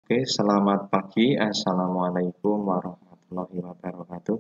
Oke, selamat pagi. Assalamualaikum warahmatullahi wabarakatuh.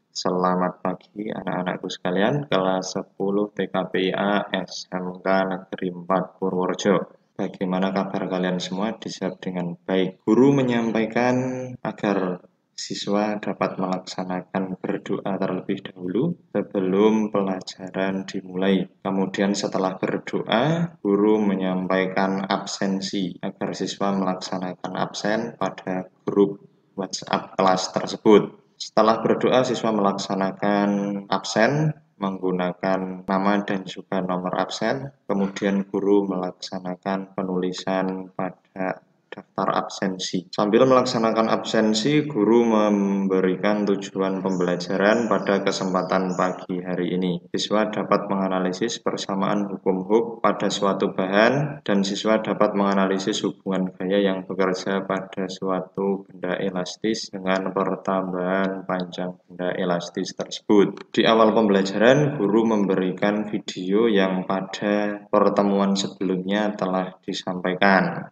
Selamat pagi anak-anakku sekalian, kelas 10 TKPIA SMK Negeri 4 Purworejo. Bagaimana kabar kalian semua? Dijawab dengan baik. Guru menyampaikan agar siswa dapat melaksanakan berdoa terlebih dahulu sebelum pelajaran dimulai. Kemudian setelah berdoa, guru menyampaikan absensi agar siswa melaksanakan absen pada grup WhatsApp kelas tersebut. Setelah berdoa, siswa melaksanakan absen menggunakan nama dan juga nomor absen. Kemudian guru melaksanakan penulisan pada daftar absensi. Sambil melaksanakan absensi, guru memberikan tujuan pembelajaran pada kesempatan pagi hari ini. Siswa dapat menganalisis persamaan hukum-huk pada suatu bahan, dan siswa dapat menganalisis hubungan gaya yang bekerja pada suatu benda elastis dengan pertambahan panjang benda elastis tersebut. Di awal pembelajaran, guru memberikan video yang pada pertemuan sebelumnya telah disampaikan.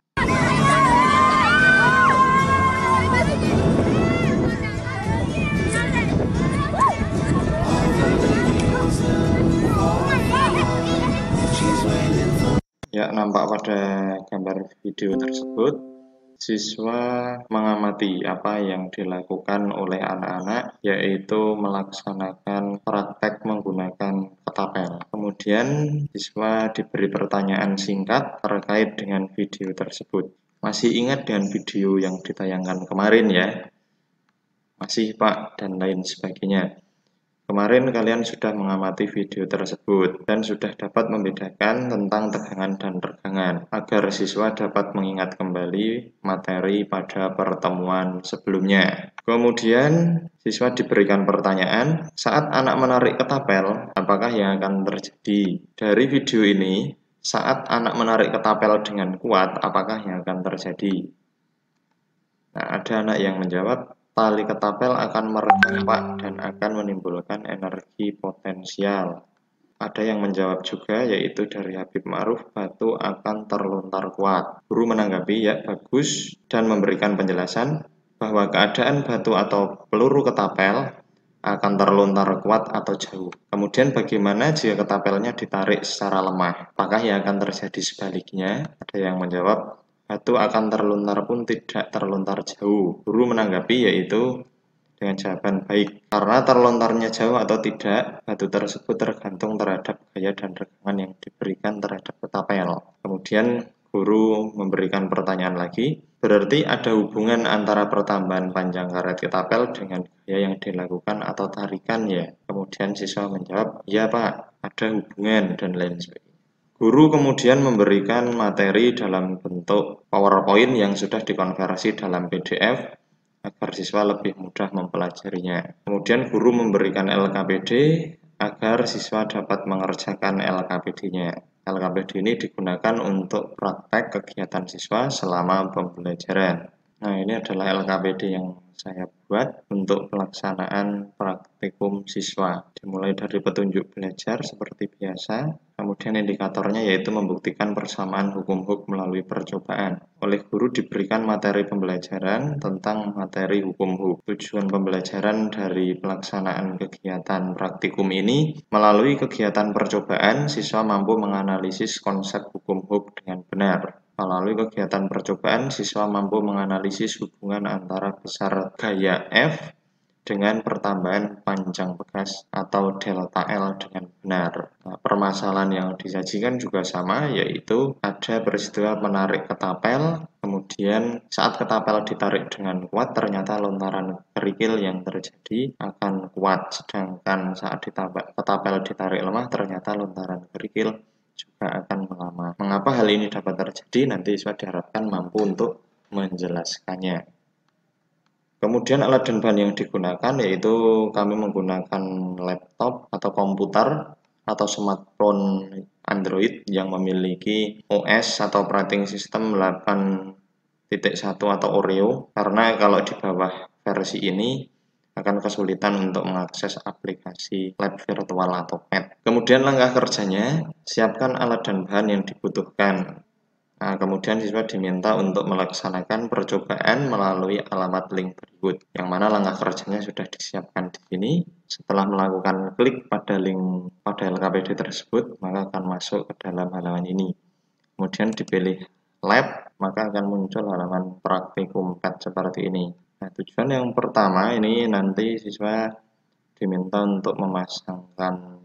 Ya, nampak pada gambar video tersebut, siswa mengamati apa yang dilakukan oleh anak-anak, yaitu melaksanakan praktek menggunakan ketapel. Kemudian, siswa diberi pertanyaan singkat terkait dengan video tersebut. Masih ingat dengan video yang ditayangkan kemarin ya? Masih Pak, dan lain sebagainya. Kemarin kalian sudah mengamati video tersebut dan sudah dapat membedakan tentang tegangan dan regangan agar siswa dapat mengingat kembali materi pada pertemuan sebelumnya. Kemudian siswa diberikan pertanyaan, saat anak menarik ketapel, apakah yang akan terjadi? Dari video ini, saat anak menarik ketapel dengan kuat, apakah yang akan terjadi? Nah, ada anak yang menjawab, tali ketapel akan meregang Pak dan akan menimbulkan energi potensial. Ada yang menjawab juga, yaitu dari Habib Ma'ruf, batu akan terlontar kuat. Guru menanggapi, ya bagus, dan memberikan penjelasan bahwa keadaan batu atau peluru ketapel akan terlontar kuat atau jauh. Kemudian bagaimana jika ketapelnya ditarik secara lemah? Apakah yang akan terjadi sebaliknya? Ada yang menjawab, batu akan terlontar pun tidak terlontar jauh. Guru menanggapi, yaitu dengan jawaban baik. Karena terlontarnya jauh atau tidak, batu tersebut tergantung terhadap gaya dan regangan yang diberikan terhadap ketapel. Kemudian guru memberikan pertanyaan lagi, berarti ada hubungan antara pertambahan panjang karet ketapel dengan gaya yang dilakukan atau tarikan ya? Kemudian siswa menjawab, iya Pak, ada hubungan dan lain sebagainya. Guru kemudian memberikan materi dalam bentuk PowerPoint yang sudah dikonversi dalam PDF agar siswa lebih mudah mempelajarinya. Kemudian guru memberikan LKPD agar siswa dapat mengerjakan LKPD-nya. LKPD ini digunakan untuk praktek kegiatan siswa selama pembelajaran. Nah, ini adalah LKPD yang saya buat untuk pelaksanaan praktikum siswa. Dimulai dari petunjuk belajar seperti biasa, kemudian indikatornya yaitu membuktikan persamaan hukum-huk melalui percobaan. Oleh guru diberikan materi pembelajaran tentang materi hukum-huk. Tujuan pembelajaran dari pelaksanaan kegiatan praktikum ini, melalui kegiatan percobaan, siswa mampu menganalisis konsep hukum-huk dengan benar. Melalui kegiatan percobaan, siswa mampu menganalisis hubungan antara besar gaya F dengan pertambahan panjang bekas atau delta L dengan benar. Nah, permasalahan yang disajikan juga sama, yaitu ada peristiwa menarik ketapel, kemudian saat ketapel ditarik dengan kuat, ternyata lontaran kerikil yang terjadi akan kuat, sedangkan saat ketapel ditarik lemah, ternyata lontaran kerikil juga akan lama. Mengapa hal ini dapat terjadi? Nanti siswa diharapkan mampu untuk menjelaskannya. Kemudian alat dan bahan yang digunakan yaitu kami menggunakan laptop atau komputer atau smartphone Android yang memiliki OS atau operating system 8.1 atau Oreo, karena kalau di bawah versi ini akan kesulitan untuk mengakses aplikasi lab virtual atau PET. Kemudian langkah kerjanya, siapkan alat dan bahan yang dibutuhkan. Nah, kemudian siswa diminta untuk melaksanakan percobaan melalui alamat link berikut, yang mana langkah kerjanya sudah disiapkan di sini. Setelah melakukan klik pada link pada LKPD tersebut, maka akan masuk ke dalam halaman ini. Kemudian dipilih lab, maka akan muncul halaman praktikum pad seperti ini. Nah, tujuan yang pertama ini nanti siswa diminta untuk memasangkan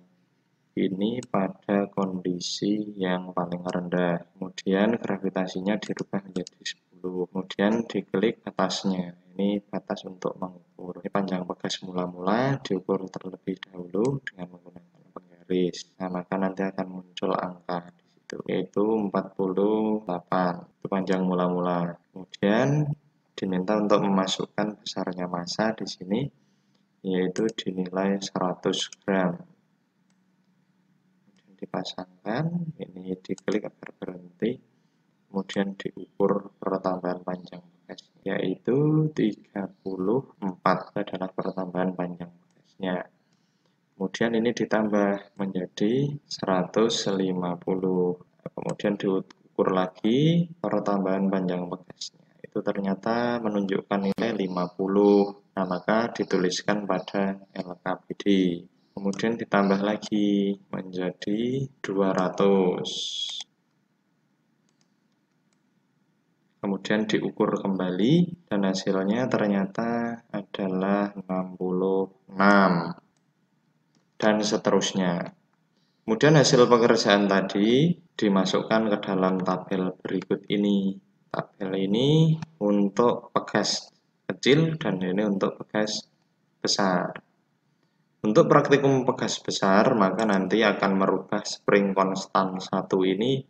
ini pada kondisi yang paling rendah. Kemudian gravitasinya dirubah menjadi 10. Kemudian diklik atasnya. Ini batas untuk mengukur. Ini panjang pegas mula-mula diukur terlebih dahulu dengan menggunakan penggaris. Nah, maka nanti akan muncul angka di situ, yaitu 48. Itu panjang mula-mula. Kemudian diminta untuk memasukkan besarnya massa di sini, yaitu dinilai 100 gram. Dipasangkan, ini diklik agar berhenti, kemudian diukur pertambahan panjang bekas, yaitu 34 adalah pertambahan panjang bekasnya. Kemudian ini ditambah menjadi 150, kemudian diukur lagi pertambahan panjang bekasnya, itu ternyata menunjukkan nilai 50. Nah, maka dituliskan pada LKPD. Kemudian ditambah lagi menjadi 200. Kemudian diukur kembali dan hasilnya ternyata adalah 66 dan seterusnya. Kemudian hasil pekerjaan tadi dimasukkan ke dalam tabel berikut ini. Tabel ini untuk pegas kecil dan ini untuk pegas besar. Untuk praktikum pegas besar, maka nanti akan merubah spring konstan 1 ini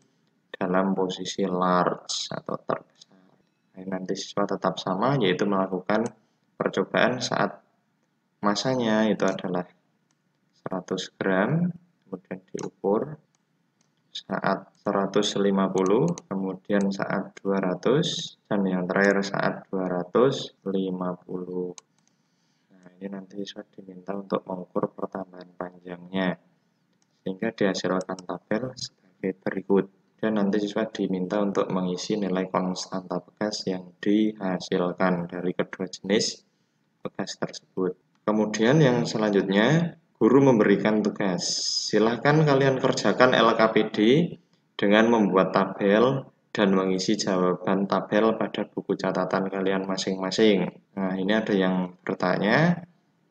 dalam posisi large atau terbesar. Nah, nanti siswa tetap sama, yaitu melakukan percobaan saat massanya itu adalah 100 gram, kemudian diukur saat 150, kemudian saat 200, dan yang terakhir saat 250. Ini nanti siswa diminta untuk mengukur pertambahan panjangnya, sehingga dihasilkan tabel sebagai berikut. Dan nanti siswa diminta untuk mengisi nilai konstanta bekas yang dihasilkan dari kedua jenis bekas tersebut. Kemudian yang selanjutnya, guru memberikan tugas. Silahkan kalian kerjakan LKPD dengan membuat tabel dan mengisi jawaban tabel pada buku catatan kalian masing-masing. Nah, ini ada yang bertanya,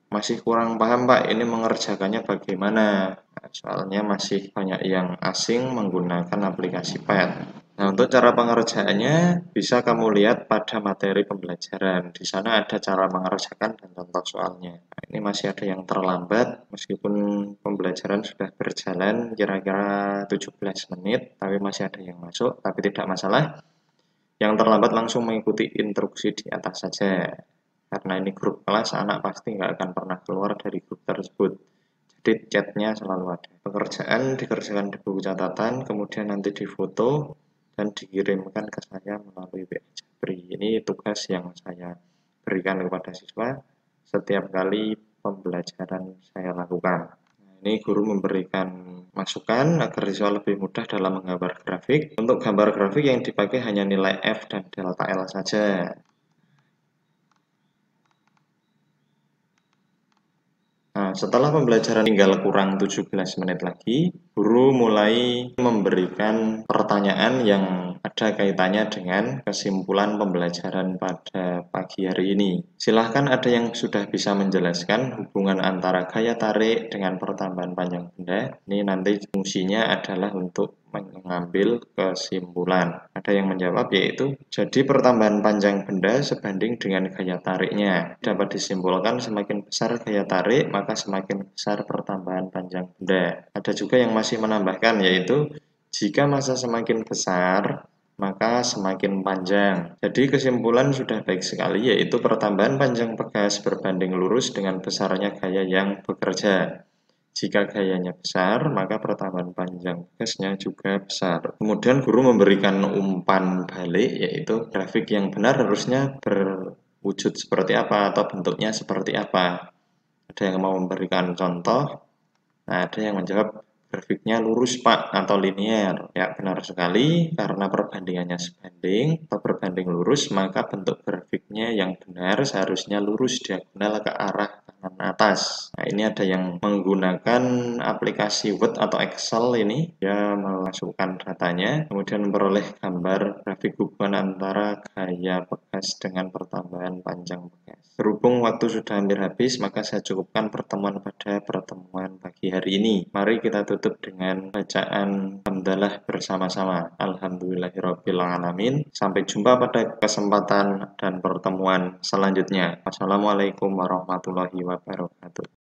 masih kurang paham Pak, ini mengerjakannya bagaimana? Nah, soalnya masih banyak yang asing menggunakan aplikasi pad. Nah, untuk cara pengerjaannya bisa kamu lihat pada materi pembelajaran. Di sana ada cara mengerjakan dan contoh soalnya. Nah, ini masih ada yang terlambat, meskipun pembelajaran sudah berjalan kira-kira 17 menit, tapi masih ada yang masuk, tapi tidak masalah. Yang terlambat langsung mengikuti instruksi di atas saja. Karena ini grup kelas, anak pasti nggak akan pernah keluar dari grup tersebut. Jadi chatnya selalu ada. Pekerjaan dikerjakan di buku catatan, kemudian nanti difoto dan dikirimkan ke saya melalui WA Jabri. Ini tugas yang saya berikan kepada siswa setiap kali pembelajaran saya lakukan. Nah, ini guru memberikan masukan agar siswa lebih mudah dalam menggambar grafik. Untuk gambar grafik yang dipakai hanya nilai F dan delta L saja. Nah, setelah pembelajaran tinggal kurang 17 menit lagi, guru mulai memberikan pertanyaan yang ada kaitannya dengan kesimpulan pembelajaran pada pagi hari ini. Silahkan ada yang sudah bisa menjelaskan hubungan antara gaya tarik dengan pertambahan panjang benda. Ini nanti fungsinya adalah untuk mengambil kesimpulan. Ada yang menjawab, yaitu jadi pertambahan panjang benda sebanding dengan gaya tariknya. Dapat disimpulkan semakin besar gaya tarik, maka semakin besar pertambahan panjang benda. Ada juga yang masih menambahkan, yaitu jika massa semakin besar, maka semakin panjang. Jadi kesimpulan sudah baik sekali, yaitu pertambahan panjang bekas berbanding lurus dengan besarnya gaya yang bekerja. Jika gayanya besar, maka pertambahan panjang bekasnya juga besar. Kemudian guru memberikan umpan balik, yaitu grafik yang benar harusnya berwujud seperti apa atau bentuknya seperti apa. Ada yang mau memberikan contoh, nah ada yang menjawab grafiknya lurus Pak atau linear? Ya, benar sekali, karena perbandingannya sebanding atau berbanding lurus, maka bentuk grafiknya yang benar seharusnya lurus diagonal ke arah kanan atas. Nah, ini ada yang menggunakan aplikasi Word atau Excel ini, dia memasukkan datanya, kemudian memperoleh gambar grafik hubungan antara gaya bekas dengan pertambahan panjang bekas. Berhubung waktu sudah hampir habis, maka saya cukupkan pertemuan pada pertemuan pagi hari ini. Mari kita tutup dengan bacaan hamdalah bersama-sama. Alhamdulillahirabbil alamin. Sampai jumpa pada kesempatan dan pertemuan selanjutnya. Wassalamualaikum warahmatullahi wabarakatuh.